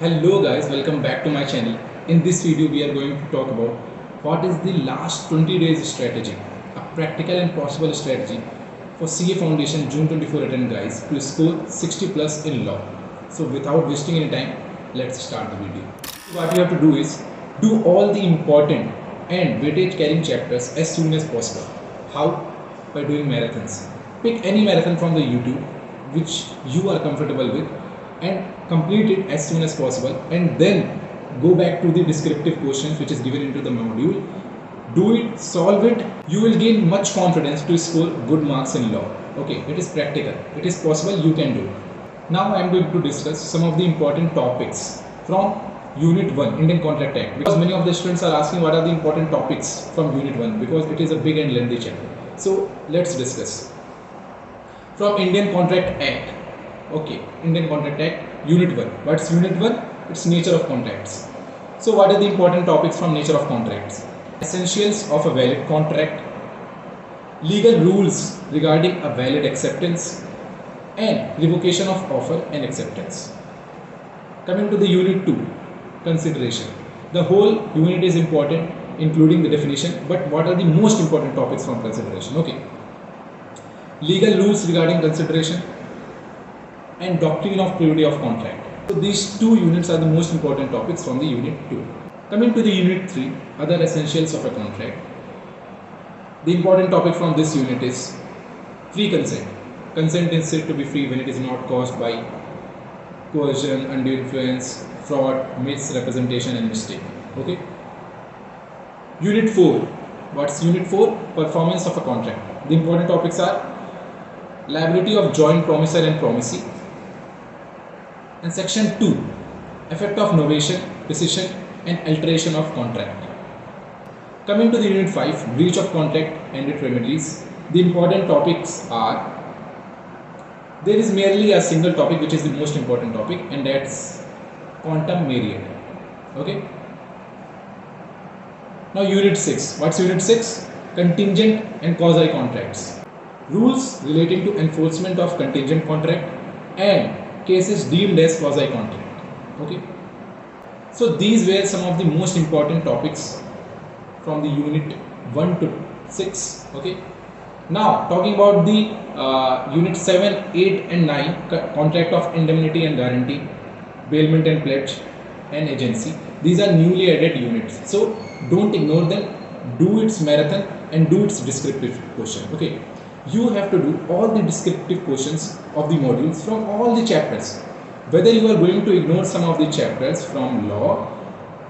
Hello guys, welcome back to my channel. In this video we are going to talk about what is the last 20 days strategy, a practical and possible strategy for CA Foundation June 24 attempt guys to score 60 plus in law. So without wasting any time, let's start the video. What you have to do is do all the important and weightage carrying chapters as soon as possible. How? By doing marathons. Pick any marathon from the YouTube which you are comfortable with and complete it as soon as possible, and then go back to the descriptive questions which is given into the module. Do it, solve it. You will gain much confidence to score good marks in law. Okay, it is practical, it is possible, you can do it. Now I am going to discuss some of the important topics from Unit 1 Indian Contract Act, because many of the students are asking what are the important topics from Unit 1, because it is a big and lengthy chapter. So let's discuss from Indian Contract Act. Okay, Indian Contract Act, Unit 1. What's Unit 1? It's nature of contracts. So what are the important topics from nature of contracts? Essentials of a valid contract, legal rules regarding a valid acceptance, and revocation of offer and acceptance. Coming to the Unit 2, consideration. The whole unit is important, including the definition, but what are the most important topics from consideration? Okay, legal rules regarding consideration and doctrine of privity of contract. So these two units are the most important topics from the Unit 2. Coming to the Unit 3, other essentials of a contract. The important topic from this unit is free consent. Consent is said to be free when it is not caused by coercion, undue influence, fraud, misrepresentation and mistake. Okay. Unit 4. What's Unit 4? Performance of a contract. The important topics are liability of joint promisor and promisee. And Section 2, effect of novation, rescission and alteration of contract. Coming to the Unit 5, breach of contract and its remedies. The important topics are, there is merely a single topic which is the most important topic, and that's quantum merit. Okay. Now Unit 6. What's Unit 6? Contingent and quasi contracts. Rules relating to enforcement of contingent contract and cases deemed as quasi contract. Okay, so these were some of the most important topics from the Unit 1 to 6. Okay, now talking about the Unit 7, 8 and 9, contract of indemnity and guarantee, bailment and pledge and agency. These are newly added units, so don't ignore them. Do its marathon and do its descriptive question. Okay, you have to do all the descriptive questions of the modules from all the chapters. Whether you are going to ignore some of the chapters from law,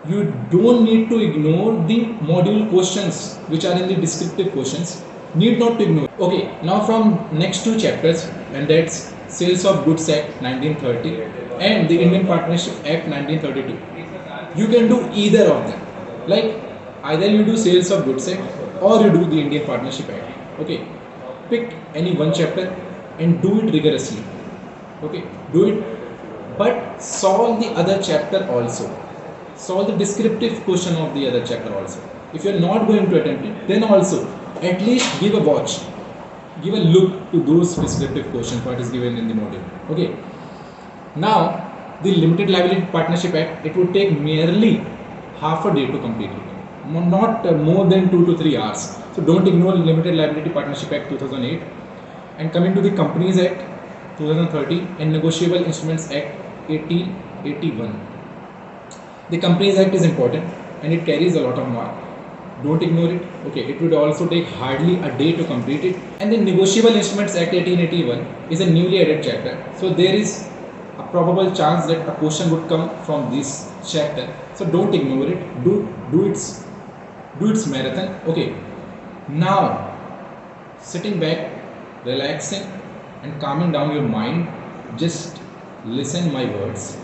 you don't need to ignore the module questions which are in the descriptive questions. Need not to ignore. Okay, now from next two chapters, and that's Sales of Goods Act 1930 and the Indian Partnership Act 1932. You can do either of them. Like either you do Sales of Goods Act or you do the Indian Partnership Act. Okay. Pick any one chapter and do it rigorously. Okay, do it, but solve the other chapter also. Solve the descriptive question of the other chapter also. If you are not going to attempt it, then also at least give a watch, give a look to those descriptive questions what is given in the module. Okay. Now the Limited Liability Partnership Act, it would take merely half a day to complete it. Not more than 2 to 3 hours. So don't ignore Limited Liability Partnership Act 2008. And coming to the Companies Act 2013 and Negotiable Instruments Act 1881. The Companies Act is important and it carries a lot of mark. Don't ignore it. Okay, it would also take hardly a day to complete it. And the Negotiable Instruments Act 1881 is a newly added chapter. So there is a probable chance that a question would come from this chapter. So don't ignore it. Do its marathon. Okay, now sitting back, relaxing and calming down your mind, just listen my words.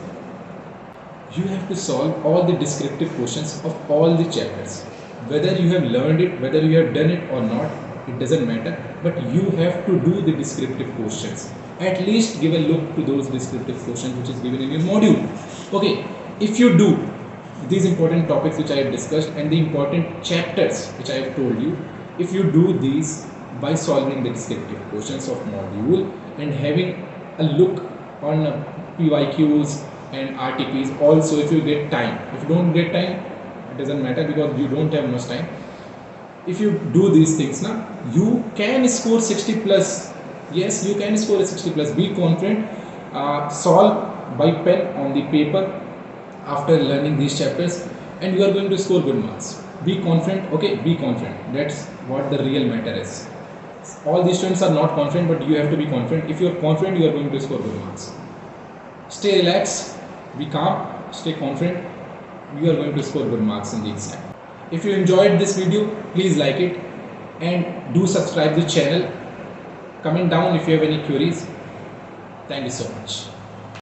You have to solve all the descriptive questions of all the chapters. Whether you have learned it, whether you have done it or not, it doesn't matter, but you have to do the descriptive questions. At least give a look to those descriptive questions which is given in your module. Okay, if you do these important topics which I have discussed and the important chapters which I have told you, if you do these by solving the descriptive questions of module and having a look on PYQs, and RTPs. Also, if you get time, if you don't get time, it doesn't matter because you don't have much time. If you do these things now, you can score 60 plus. Yes, you can score a 60 plus. Be confident. Solve by pen on the paper after learning these chapters, and you are going to score good marks. Be confident. Okay, be confident. That's what the real matter is. All these students are not confident, but you have to be confident. If you are confident, you are going to score good marks. Stay relaxed, be calm, stay confident. You are going to score good marks in the exam. If you enjoyed this video, please like it and do subscribe the channel. Comment down if you have any queries. Thank you so much.